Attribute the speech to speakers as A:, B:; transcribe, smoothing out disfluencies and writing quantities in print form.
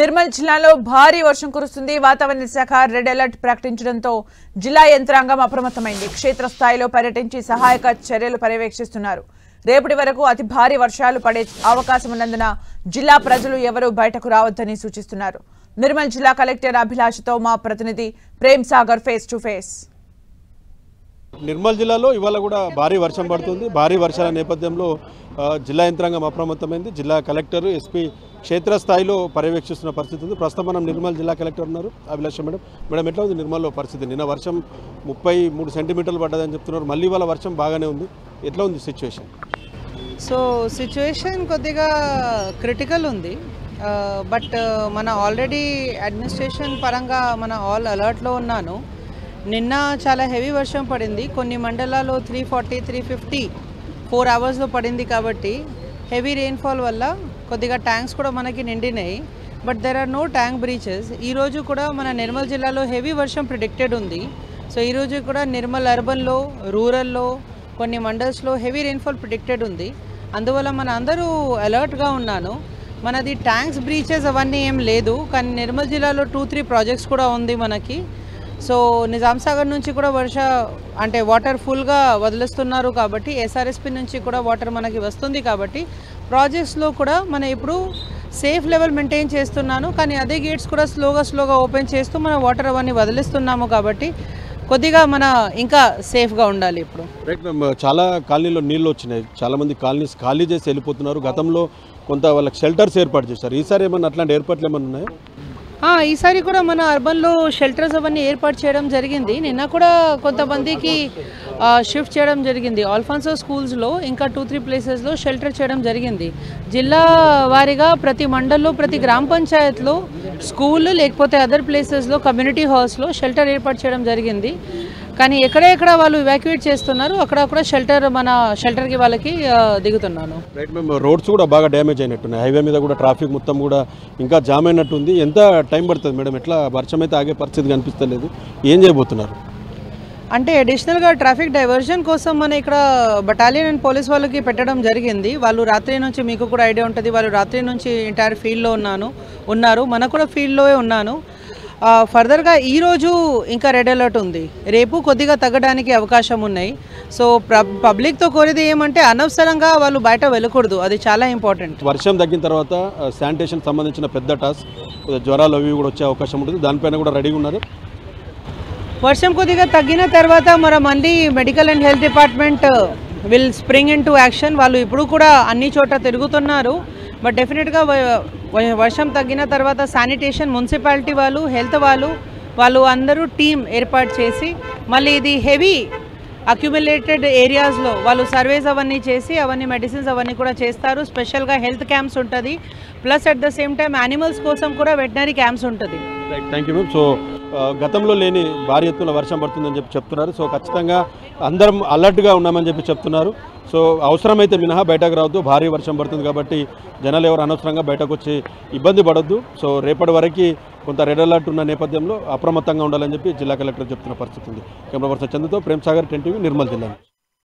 A: నిర్మల్ జిల్లాలో భారీ వర్షం కురుస్తుంది. వాతావరణ శాఖ రెడ్ అలర్ట్ ప్రకటించడంతో జిల్లా యంత్రాంగం అప్రమత్తమైంది. క్షేత్రస్థాయిలో పర్యటించి సహాయక చర్యలు పర్యవేక్షిస్తున్నారు. రేపటి వరకు అతి భారీ వర్షాలు పడే అవకాశం ఉన్నందున జిల్లా ప్రజలు ఎవరూ బయటకు రావద్దని సూచిస్తున్నారు. నిర్మల్ జిల్లా కలెక్టర్ అభిలాష్తో మా ప్రతినిధి Prem Sagar face to face.
B: Nirmal జిల్లాలో ఇవాళ కూడా భారీ వర్షం పడుతుంది. భారీ వర్షాల నేపథ్యంలో జిల్లా యంత్రాంగం అప్రమత్తమైంది. జిల్లా కలెక్టర్, ఎస్పీ క్షేత్రస్థాయిలో పర్యవేక్షిస్తున్న పరిస్థితి ఉంది. ప్రస్తుతం మనం నిర్మల్ జిల్లా కలెక్టర్ ఉన్నారు, అభిలాష్ మేడం ఎట్లా ఉంది నిర్మల్లో పరిస్థితి? నిన్న వర్షం 33 సెంటీమీటర్లు పడ్డదని చెప్తున్నారు. మళ్ళీ ఇవాళ వర్షం బాగానే ఉంది. ఎట్లా ఉంది సిచ్యువేషన్?
C: సో సిచ్యువేషన్ కొద్దిగా క్రిటికల్ ఉంది. బట్ మన ఆల్రెడీ అడ్మినిస్ట్రేషన్ పరంగా మన ఆల్ అలర్ట్లో ఉన్నాను. నిన్న చాలా హెవీ వర్షం పడింది. కొన్ని మండలాల్లో 340, 350 4 అవర్స్లో పడింది. కాబట్టి హెవీ రెయిన్ఫాల్ వల్ల కొద్దిగా ట్యాంక్స్ కూడా మనకి నిండినాయి. But there are no tank breaches. ఈరోజు కూడా మన నిర్మల్ జిల్లాలో హెవీ వర్షం ప్రిడిక్టెడ్ ఉంది. సో ఈరోజు కూడా నిర్మల్ అర్బన్లో, రూరల్లో, కొన్ని మండల్స్లో హెవీ రెయిన్ఫాల్ ప్రిడిక్టెడ్ ఉంది. అందువల్ల మన అందరూ అలర్ట్గా ఉన్నాను. మనది ట్యాంక్స్ బ్రీచెస్ అవన్నీ ఏం లేదు, కానీ నిర్మల్ జిల్లాలో 2-3 ప్రాజెక్ట్స్ కూడా ఉంది మనకి. సో నిజాం సాగర్ నుంచి కూడా వాటర్ ఫుల్గా వదిలేస్తున్నారు. కాబట్టి ఎస్ఆర్ఎస్పి నుంచి కూడా వాటర్ మనకి వస్తుంది. కాబట్టి ప్రాజెక్ట్స్లో కూడా మనం ఇప్పుడు సేఫ్ లెవెల్ మెయింటైన్ చేస్తున్నాను. కానీ అదే గేట్స్ కూడా స్లోగా ఓపెన్ చేస్తూ మనం వాటర్ అవన్నీ వదిలేస్తున్నాము. కాబట్టి కొద్దిగా మన ఇంకా సేఫ్గా ఉండాలి. ఇప్పుడు
B: రైట్ మ్యామ్, చాలా కాలనీలో నీళ్ళు వచ్చినాయి. చాలామంది కాలనీస్ ఖాళీ చేసి వెళ్ళిపోతున్నారు. గతంలో కొంత వాళ్ళకి షెల్టర్స్ ఏర్పాటు చేశారు. ఈసారి ఏమన్నా అట్లాంటి ఏర్పాట్లు ఏమన్నా ఉన్నాయా?
C: ఈసారి కూడా మన అర్బన్లో షెల్టర్స్ అవన్నీ ఏర్పాటు చేయడం జరిగింది. నిన్న కూడా కొంతమందికి షిఫ్ట్ చేయడం జరిగింది. ఆల్ఫాన్సో స్కూల్స్లో ఇంకా 2-3 ప్లేసెస్లో షెల్టర్ చేయడం జరిగింది. జిల్లా వారీగా ప్రతి మండల్లో, ప్రతి గ్రామ పంచాయత్లో స్కూల్ లేకపోతే అదర్ ప్లేసెస్లో కమ్యూనిటీ హాల్స్లో షెల్టర్ ఏర్పాటు చేయడం జరిగింది. కానీ ఎక్కడెక్కడ వాళ్ళు ఇవాక్యుయేట్ చేస్తున్నారు, అక్కడ కూడా షెల్టర్కి వాళ్ళకి దిగుతున్నాను.
B: రైట్ మ్యామ్, రోడ్స్ కూడా బాగా డ్యామేజ్ అయినట్టున్నాయి. హైవే మీద కూడా ట్రాఫిక్ మొత్తం కూడా ఇంకా జామ్ అయినట్టుంది. ఎంత టైం పడుతుంది మేడం? ఎట్లా వర్షం అయితే ఆగే పరిస్థితి కనిపిస్తలేదు. ఏం చేయబోతున్నారు?
C: అంటే అడిషనల్గా ట్రాఫిక్ డైవర్షన్ కోసం మన ఇక్కడ బటాలియన్ అండ్ పోలీస్ వాళ్ళకి పెట్టడం జరిగింది. వాళ్ళు రాత్రి నుంచి, మీకు కూడా ఐడియా ఉంటుంది, వాళ్ళు రాత్రి నుంచి ఎంటైర్ ఫీల్డ్లో ఉన్నారు. మనకు కూడా ఫీల్డ్లో ఉన్నాను. ఫర్దర్గా ఈరోజు ఇంకా రెడ్ అలర్ట్ ఉంది. రేపు కొద్దిగా తగ్గడానికి అవకాశం ఉన్నాయి. సో పబ్లిక్తో కోరేది ఏమంటే అనవసరంగా వాళ్ళు బయట వెళ్ళకూడదు. అది చాలా ఇంపార్టెంట్.
B: వర్షం తగ్గిన తర్వాత శానిటేషన్ సంబంధించిన పెద్ద టాస్క్, జ్వరాలు అవి కూడా వచ్చే అవకాశం ఉంటుంది. దానిపైన కూడా రెడీగా ఉన్నారు.
C: వర్షం కొద్దిగా తగ్గిన తర్వాత మళ్ళీ medical and health department will spring in to action. వాళ్ళు ఇప్పుడు కూడా అన్ని చోట్ల తిరుగుతున్నారు. బట్ డెఫినెట్గా వర్షం తగ్గిన తర్వాత శానిటేషన్, మున్సిపాలిటీ వాళ్ళు, హెల్త్ వాళ్ళు అందరూ టీం ఏర్పాటు చేసి మళ్ళీ ఇది హెవీ అక్యుములేటెడ్ ఏరియాస్లో వాళ్ళు సర్వేస్ అవన్నీ చేసి అవన్నీ మెడిసిన్స్ అవన్నీ కూడా చేస్తారు. స్పెషల్గా హెల్త్ క్యాంప్స్ ఉంటుంది. Plus at the same time animals కోసం కూడా వెటనరీ క్యాంప్స్ ఉంటుంది.
B: Right, thank you ma'am. So గతంలో లేని భారీ ఎత్తున వర్షం పడుతుందని చెప్తున్నారు. సో ఖచ్చితంగా అందరం అలర్ట్గా ఉన్నామని చెప్తున్నారు. సో అవసరమైతే మినహా బయటకు రావద్దు. భారీ వర్షం పడుతుంది కాబట్టి జనాలు ఎవరు అనవసరంగా బయటకు వచ్చి ఇబ్బంది పడొద్దు. సో రేపటి వరకు కొంత రెడ్ అలర్ట్ ఉన్న నేపథ్యంలో అప్రమత్తంగా ఉండాలని జిల్లా కలెక్టర్ చెప్తున్న పరిస్థితి ఉంది. కెమెరా పర్సన్ చందుతో ప్రేమ్ సాగర్, 10 టీవీ, నిర్మల్ జిల్లా.